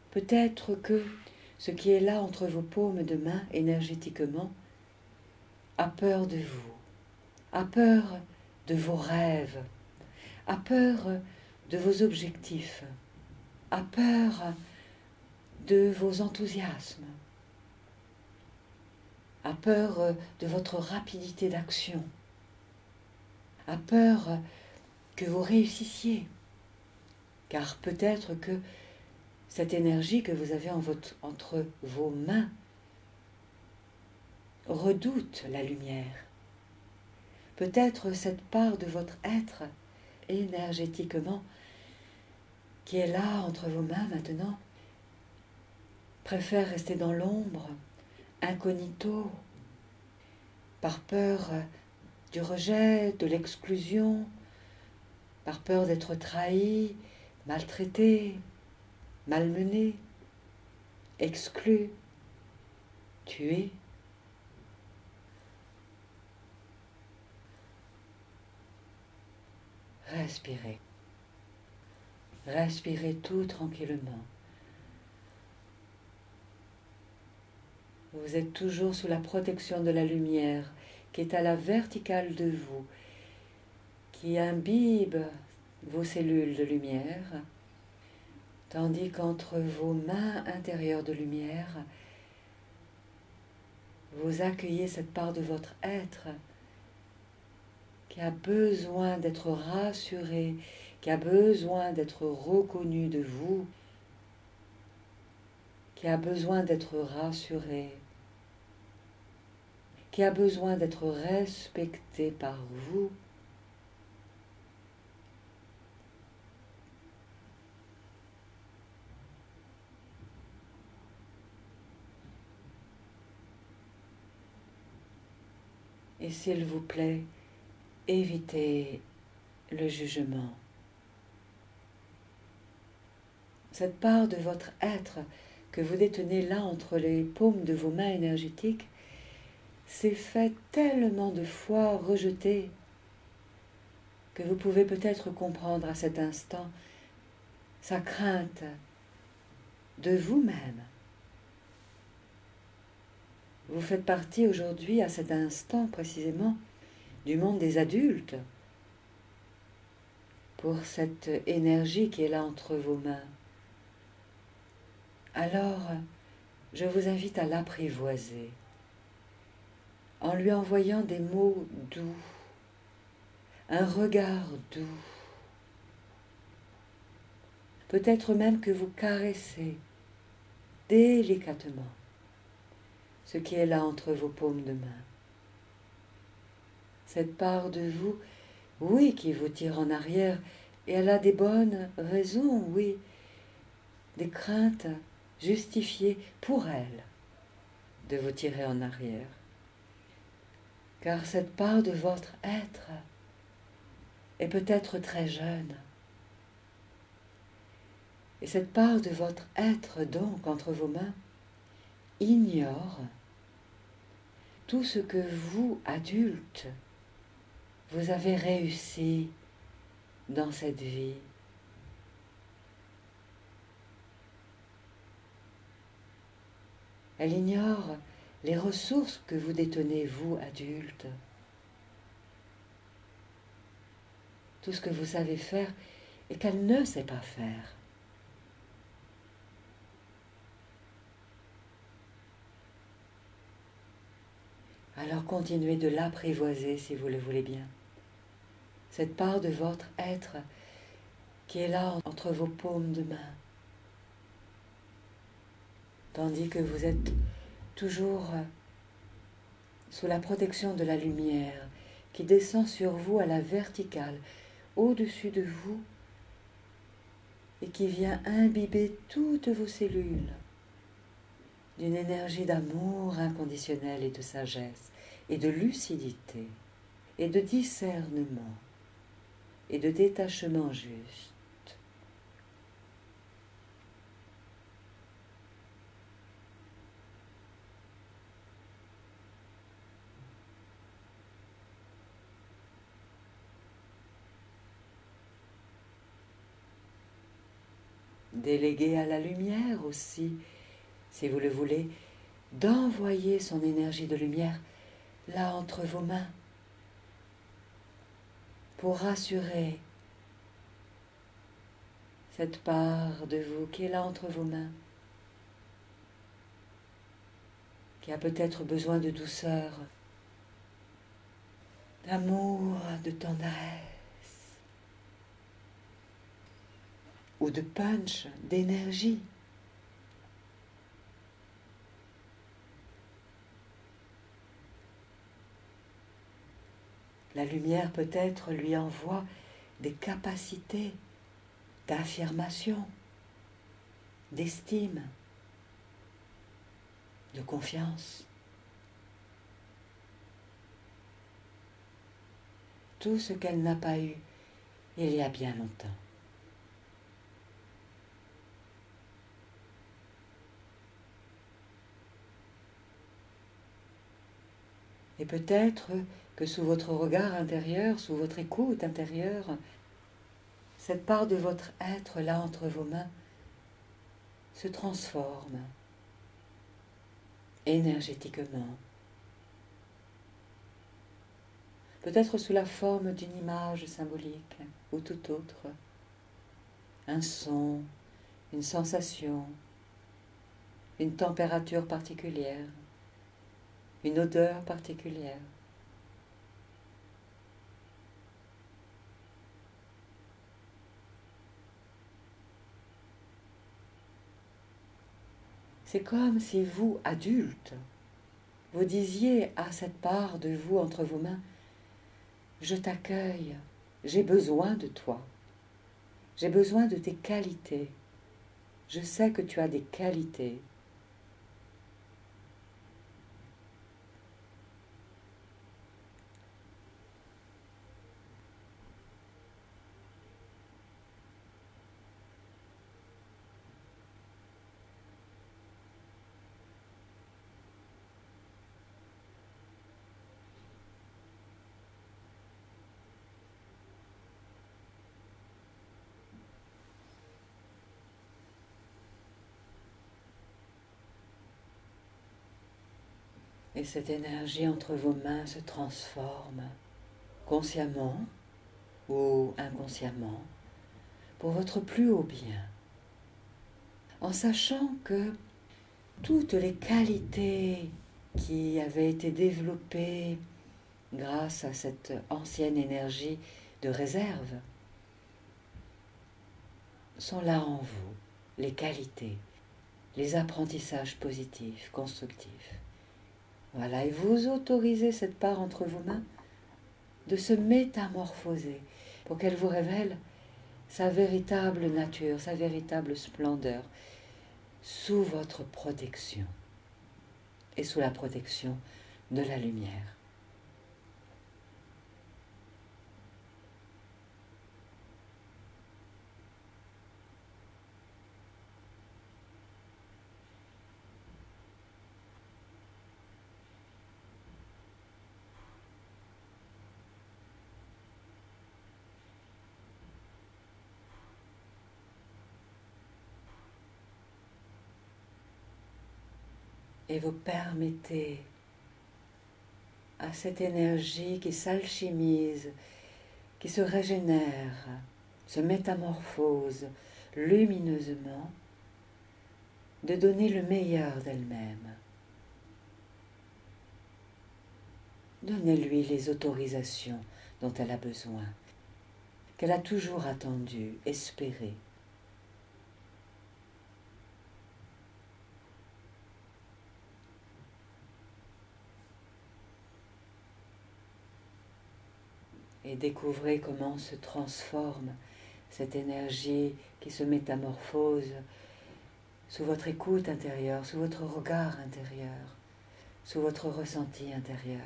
Peut-être que ce qui est là entre vos paumes de main énergétiquement a peur de vous, a peur de vos rêves, a peur de vos objectifs, a peur de vos enthousiasmes, a peur de votre rapidité d'action, a peur que vous réussissiez, car peut-être que cette énergie que vous avez entre vos mains redoute la lumière. Peut-être cette part de votre être énergétiquement qui est là entre vos mains maintenant préfère rester dans l'ombre, incognito, par peur du rejet, de l'exclusion, par peur d'être trahi, maltraité, malmené, exclu, tué. Respirez. Respirez tout tranquillement. Vous êtes toujours sous la protection de la lumière qui est à la verticale de vous, qui imbibe vos cellules de lumière, tandis qu'entre vos mains intérieures de lumière, vous accueillez cette part de votre être qui a besoin d'être rassurée, qui a besoin d'être reconnue de vous, qui a besoin d'être rassurée, qui a besoin d'être respectée par vous. Et s'il vous plaît, évitez le jugement. Cette part de votre être que vous détenez là entre les paumes de vos mains énergétiques s'est fait tellement de fois rejeter que vous pouvez peut-être comprendre à cet instant sa crainte de vous-même. Vous faites partie aujourd'hui, à cet instant précisément, du monde des adultes, pour cette énergie qui est là entre vos mains, alors je vous invite à l'apprivoiser en lui envoyant des mots doux, un regard doux. Peut-être même que vous caressez délicatement ce qui est là entre vos paumes de main. Cette part de vous, oui, qui vous tire en arrière, et elle a des bonnes raisons, oui, des craintes justifiées pour elle de vous tirer en arrière. Car cette part de votre être est peut-être très jeune. Et cette part de votre être, donc, entre vos mains, ignore tout ce que vous, adultes, vous avez réussi dans cette vie. Elle ignore les ressources que vous détenez, vous, adultes. Tout ce que vous savez faire et qu'elle ne sait pas faire. Alors continuez de l'apprivoiser si vous le voulez bien. Cette part de votre être qui est là entre vos paumes de main. Tandis que vous êtes toujours sous la protection de la lumière qui descend sur vous à la verticale, au-dessus de vous, et qui vient imbiber toutes vos cellules d'une énergie d'amour inconditionnel et de sagesse, et de lucidité, et de discernement, et de détachement juste. Déléguez à la lumière aussi, si vous le voulez, d'envoyer son énergie de lumière là entre vos mains pour rassurer cette part de vous qui est là entre vos mains, qui a peut-être besoin de douceur, d'amour, de tendresse, ou de punch, d'énergie. La lumière peut-être lui envoie des capacités d'affirmation, d'estime, de confiance. Tout ce qu'elle n'a pas eu il y a bien longtemps. Et peut-être que sous votre regard intérieur, sous votre écoute intérieure, cette part de votre être là entre vos mains se transforme énergétiquement. Peut-être sous la forme d'une image symbolique ou tout autre, un son, une sensation, une température particulière, une odeur particulière. C'est comme si vous, adultes, vous disiez à cette part de vous entre vos mains, « Je t'accueille, j'ai besoin de toi, j'ai besoin de tes qualités, je sais que tu as des qualités. » Et cette énergie entre vos mains se transforme, consciemment ou inconsciemment, pour votre plus haut bien, en sachant que toutes les qualités qui avaient été développées grâce à cette ancienne énergie de réserve sont là en vous, les qualités, les apprentissages positifs, constructifs. Voilà, et vous autorisez cette part entre vos mains de se métamorphoser pour qu'elle vous révèle sa véritable nature, sa véritable splendeur, sous votre protection et sous la protection de la lumière. Et vous permettez à cette énergie qui s'alchimise, qui se régénère, se métamorphose lumineusement, de donner le meilleur d'elle-même. Donnez-lui les autorisations dont elle a besoin, qu'elle a toujours attendues, espérées. Et découvrez comment se transforme cette énergie qui se métamorphose sous votre écoute intérieure, sous votre regard intérieur, sous votre ressenti intérieur.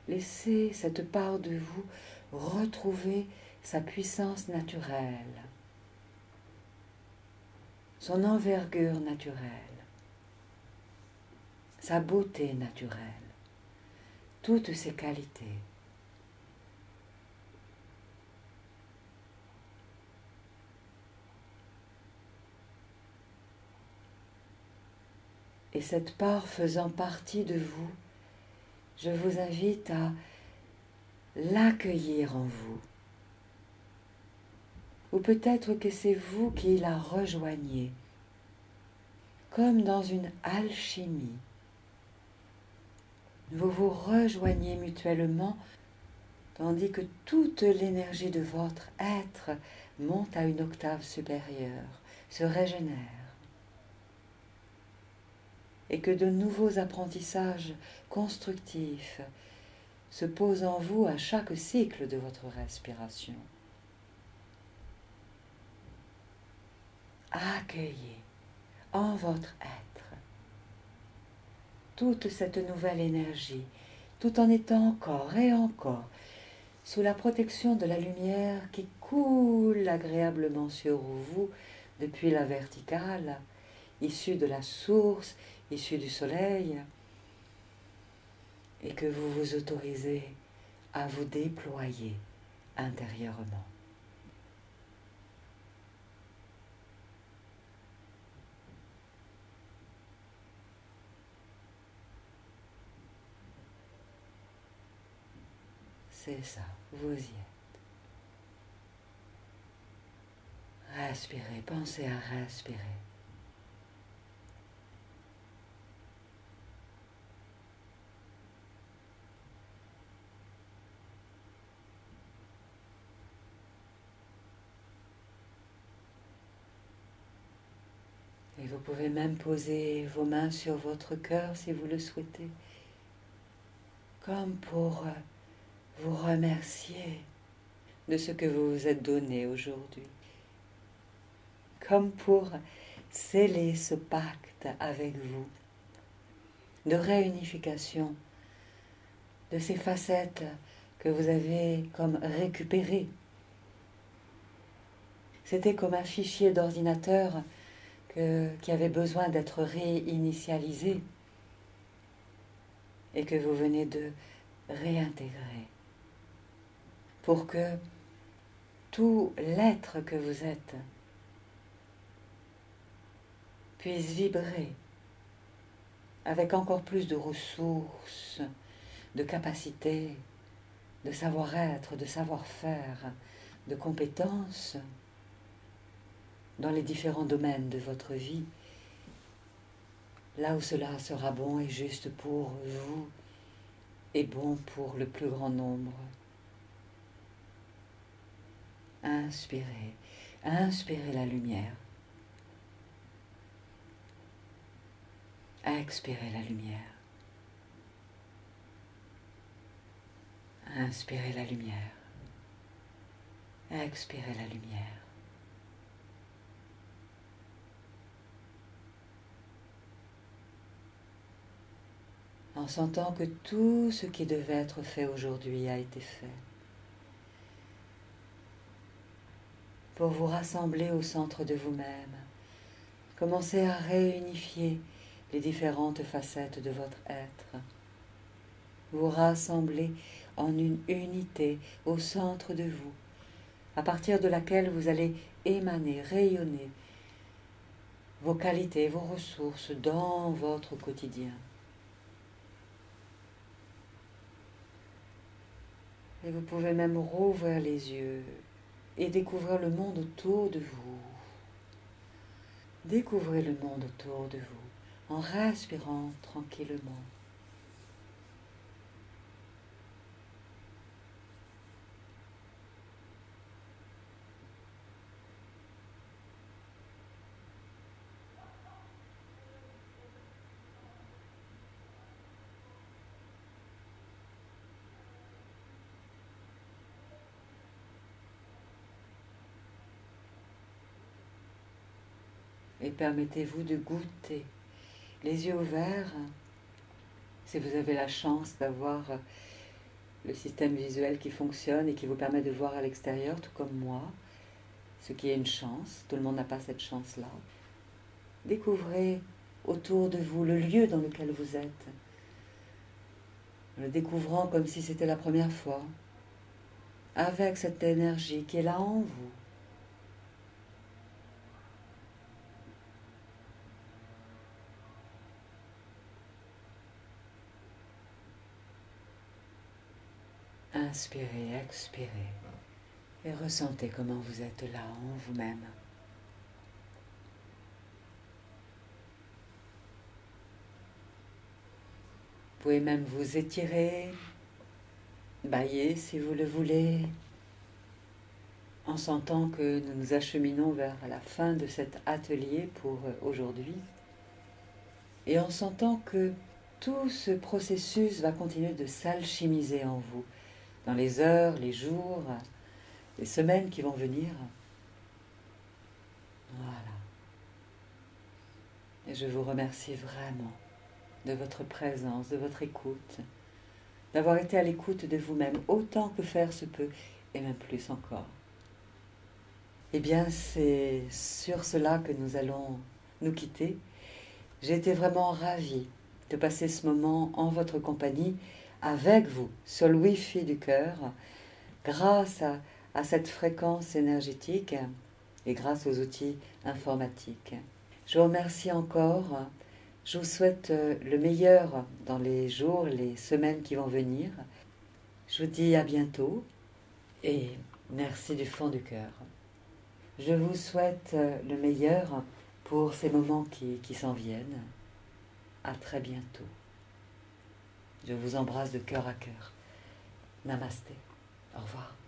Laissez cette part de vous retrouver sa puissance naturelle, son envergure naturelle, sa beauté naturelle, toutes ses qualités. Et cette part faisant partie de vous, je vous invite à l'accueillir en vous. Ou peut-être que c'est vous qui la rejoignez, comme dans une alchimie. Vous vous rejoignez mutuellement, tandis que toute l'énergie de votre être monte à une octave supérieure, se régénère, et que de nouveaux apprentissages constructifs se posent en vous à chaque cycle de votre respiration. Accueillez en votre être toute cette nouvelle énergie, tout en étant encore et encore sous la protection de la lumière qui coule agréablement sur vous depuis la verticale, issue de la source, issue du soleil, et que vous vous autorisez à vous déployer intérieurement. C'est ça, vous y êtes. Respirez, pensez à respirer. Et vous pouvez même poser vos mains sur votre cœur si vous le souhaitez, comme pour vous remercier de ce que vous vous êtes donné aujourd'hui, comme pour sceller ce pacte avec vous de réunification de ces facettes que vous avez comme récupérées. C'était comme un fichier d'ordinateur qui avait besoin d'être réinitialisé. et que vous venez de réintégrer pour que tout l'être que vous êtes puisse vibrer avec encore plus de ressources, de capacités, de savoir-être, de savoir-faire, de compétences dans les différents domaines de votre vie, là où cela sera bon et juste pour vous et bon pour le plus grand nombre. Inspirez, inspirez la lumière. Expirez la lumière. Inspirez la lumière. Expirez la lumière. En sentant que tout ce qui devait être fait aujourd'hui a été fait. Pour vous rassembler au centre de vous-même, commencez à réunifier les différentes facettes de votre être. Vous rassembler en une unité au centre de vous, à partir de laquelle vous allez émaner, rayonner vos qualités, vos ressources dans votre quotidien. Et vous pouvez même rouvrir les yeux et découvrir le monde autour de vous. Découvrez le monde autour de vous en respirant tranquillement. Et permettez-vous de goûter, les yeux ouverts, si vous avez la chance d'avoir le système visuel qui fonctionne et qui vous permet de voir à l'extérieur, tout comme moi, ce qui est une chance, tout le monde n'a pas cette chance-là. Découvrez autour de vous le lieu dans lequel vous êtes, le découvrant comme si c'était la première fois, avec cette énergie qui est là en vous. Inspirez, expirez et ressentez comment vous êtes là en vous-même. Vous pouvez même vous étirer, bâiller si vous le voulez, en sentant que nous nous acheminons vers la fin de cet atelier pour aujourd'hui et en sentant que tout ce processus va continuer de s'alchimiser en vous dans les heures, les jours, les semaines qui vont venir. Voilà. Et je vous remercie vraiment de votre présence, de votre écoute, d'avoir été à l'écoute de vous-même autant que faire se peut, et même plus encore. Eh bien, c'est sur cela que nous allons nous quitter. J'ai été vraiment ravie de passer ce moment en votre compagnie, avec vous, sur le Wi-Fi du cœur, grâce à cette fréquence énergétique et grâce aux outils informatiques. Je vous remercie encore. Je vous souhaite le meilleur dans les jours, les semaines qui vont venir. Je vous dis à bientôt et merci du fond du cœur. Je vous souhaite le meilleur pour ces moments qui s'en viennent. À très bientôt. Je vous embrasse de cœur à cœur. Namasté. Au revoir.